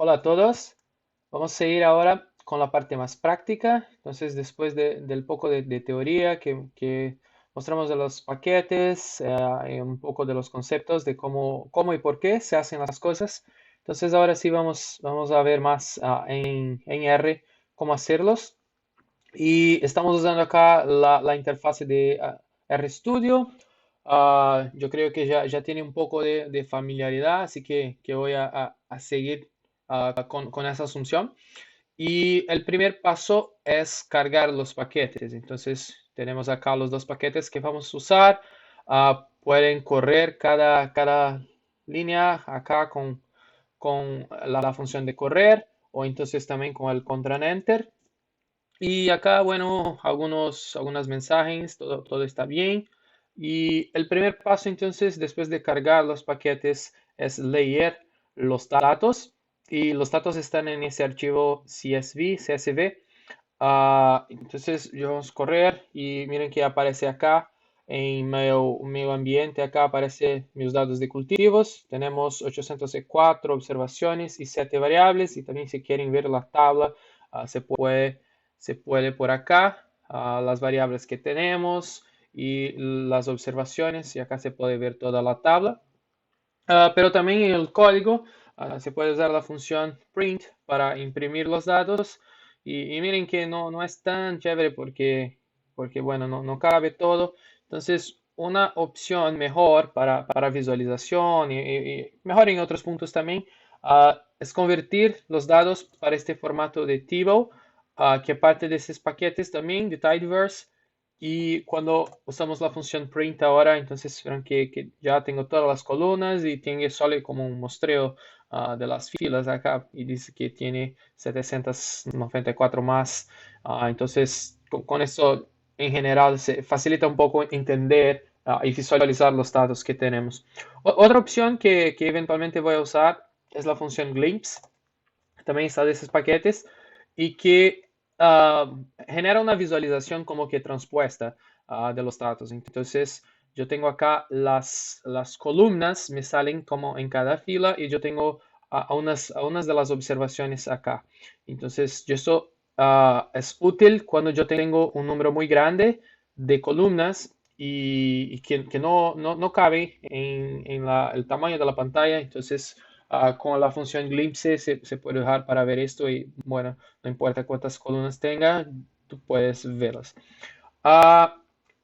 Hola a todos. Vamos a seguir ahora con la parte más práctica. Entonces, después del poco de teoría que mostramos de los paquetes, y un poco de los conceptos de cómo y por qué se hacen las cosas. Entonces, ahora sí vamos a ver más en R cómo hacerlos. Y estamos usando acá la interfase de RStudio. Yo creo que ya tiene un poco de familiaridad, así que voy a seguir con esa asunción. Y el primer paso es cargar los paquetes. Entonces tenemos acá los dos paquetes que vamos a usar. Pueden correr cada línea acá con la función de correr o entonces también con el control enter. Y acá, bueno, algunos mensajes, todo está bien. Y el primer paso entonces, después de cargar los paquetes, es leer los datos. Y los datos están en ese archivo CSV. Entonces, yo vamos a correr y miren que aparece acá en medio ambiente, acá aparecen mis datos de cultivos. Tenemos 804 observaciones y 7 variables. Y también si quieren ver la tabla, se puede por acá, las variables que tenemos y las observaciones. Y acá se puede ver toda la tabla. Pero también en el código se puede usar la función print para imprimir los datos. Y miren que no es tan chévere porque bueno, no cabe todo. Entonces, una opción mejor para visualización y mejor en otros puntos también es convertir los datos para este formato de TiVo, que parte de esos paquetes también de Tidyverse. Y cuando usamos la función print ahora, entonces verán que ya tengo todas las columnas y tiene solo como un muestreo de las filas acá y dice que tiene 794 más. Entonces, con esto en general se facilita un poco entender y visualizar los datos que tenemos. Otra opción que eventualmente voy a usar es la función glimpse. También está de esos paquetes y que genera una visualización como que transpuesta de los datos. Entonces, yo tengo acá las columnas, me salen como en cada fila y yo tengo a unas de las observaciones acá. Entonces, esto es útil cuando yo tengo un número muy grande de columnas y que no cabe en el tamaño de la pantalla. Entonces, con la función glimpse se puede dejar para ver esto y bueno, no importa cuántas columnas tenga, tú puedes verlas. Ah,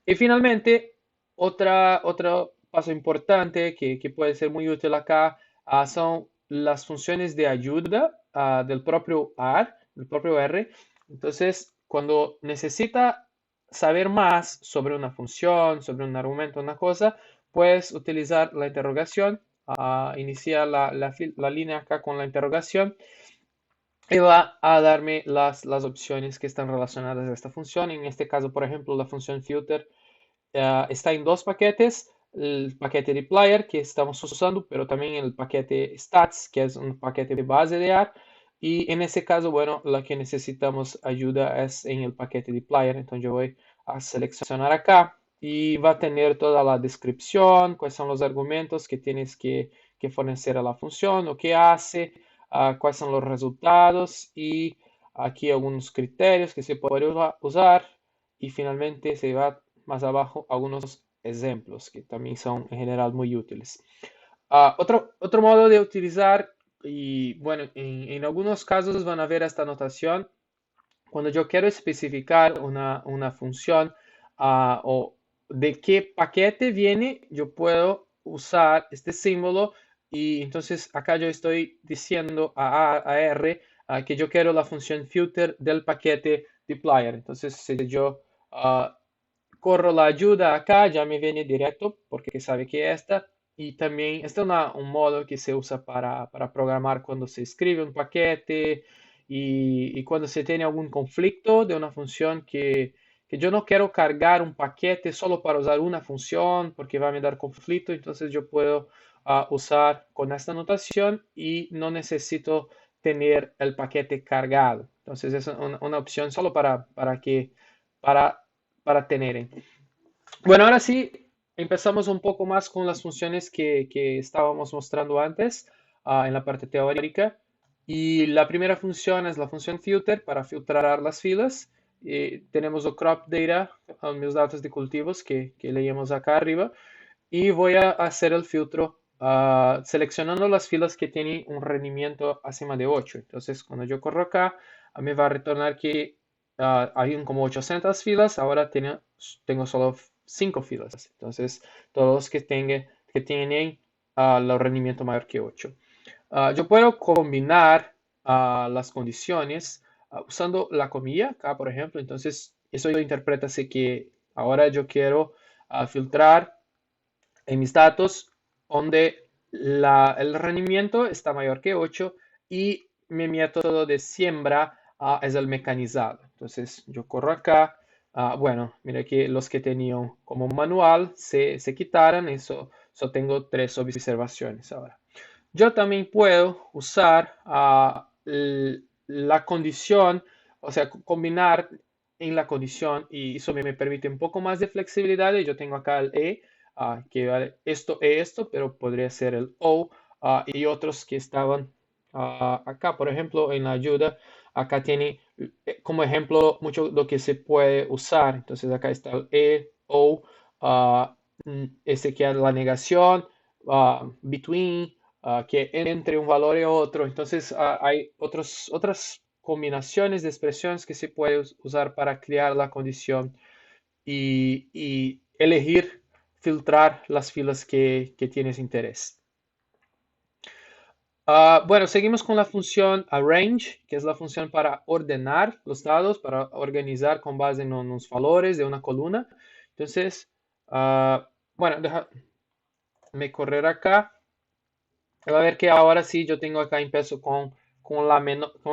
y finalmente, otro paso importante que puede ser muy útil acá son las funciones de ayuda del propio R, del propio R. Entonces, cuando necesita saber más sobre una función, sobre un argumento, una cosa, puedes utilizar la interrogación, iniciar la línea acá con la interrogación y va a darme las opciones que están relacionadas a esta función. En este caso, por ejemplo, la función filter está en dos paquetes, el paquete dplyr que estamos usando, pero también el paquete stats, que es un paquete de base de R. Y en ese caso, bueno, la que necesitamos ayuda es en el paquete dplyr. Entonces yo voy a seleccionar acá y va a tener toda la descripción, cuáles son los argumentos que tienes que fornecer a la función, o qué hace, cuáles son los resultados y aquí algunos criterios que se pueden usar. Y finalmente se va más abajo algunos ejemplos que también son en general muy útiles. Otro modo de utilizar, y bueno, en algunos casos van a ver esta notación cuando yo quiero especificar una función o de qué paquete viene, yo puedo usar este símbolo y entonces acá yo estoy diciendo a R que yo quiero la función filter del paquete dplyr. Entonces si yo uh, corro la ayuda acá, ya me viene directo porque sabe que esta. Y también este es un modo que se usa para programar cuando se escribe un paquete y cuando se tiene algún conflicto de una función que yo no quiero cargar un paquete solo para usar una función porque va a me dar conflicto. Entonces yo puedo usar con esta notación y no necesito tener el paquete cargado. Entonces es una opción solo para para tener. Bueno, ahora sí, empezamos un poco más con las funciones que estábamos mostrando antes, en la parte teórica. Y la primera función es la función filter para filtrar las filas. Tenemos el crop data, mis datos de cultivos que leímos acá arriba. Y voy a hacer el filtro seleccionando las filas que tienen un rendimiento acima de 8. Entonces, cuando yo corro acá, me va a retornar que hay como 800 filas, ahora tengo solo 5 filas. Entonces, todos los que tienen el rendimiento mayor que 8. Yo puedo combinar las condiciones usando la comilla acá, por ejemplo. Entonces, eso interpreta que ahora yo quiero filtrar en mis datos donde el rendimiento está mayor que 8 y mi método de siembra es el mecanizado. Entonces yo corro acá. Bueno, mira que los que tenían como manual se quitaron. Eso tengo 3 observaciones ahora. Yo también puedo usar la condición, o sea, combinar en la condición y eso me permite un poco más de flexibilidad. Y yo tengo acá el E, que vale esto es esto, pero podría ser el O, y otros que estaban acá, por ejemplo, en la ayuda. Acá tiene como ejemplo mucho lo que se puede usar. Entonces acá está el E, O, ah, ese que es la negación, between, que entre un valor y otro. Entonces hay otras combinaciones de expresiones que se puede usar para crear la condición y elegir, filtrar las filas que tienes interés. Bueno, seguimos con la función arrange, que es la función para ordenar los datos, para organizar con base en unos valores de una columna. Entonces, bueno, déjame correr acá. Va a ver que ahora sí yo tengo acá, empiezo con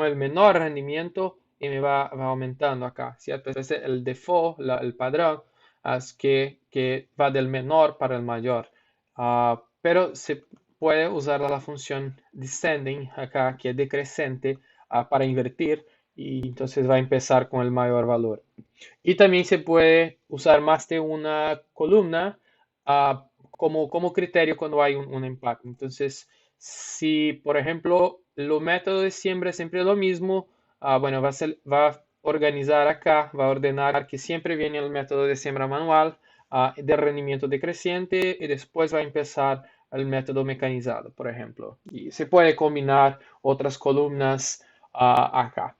el menor rendimiento y me va aumentando acá, ¿cierto? Ese es el default, el padrón, es que va del menor para el mayor. Pero se puede usar la función descending acá, que es decreciente, para invertir y entonces va a empezar con el mayor valor. Y también se puede usar más de una columna como criterio cuando hay un impacto. Entonces, si por ejemplo los métodos de siembra es siempre lo mismo, bueno, va a organizar acá, va a ordenar que siempre viene el método de siembra manual de rendimiento decreciente y después va a empezar el método mecanizado, por ejemplo. Y se puede combinar otras columnas acá.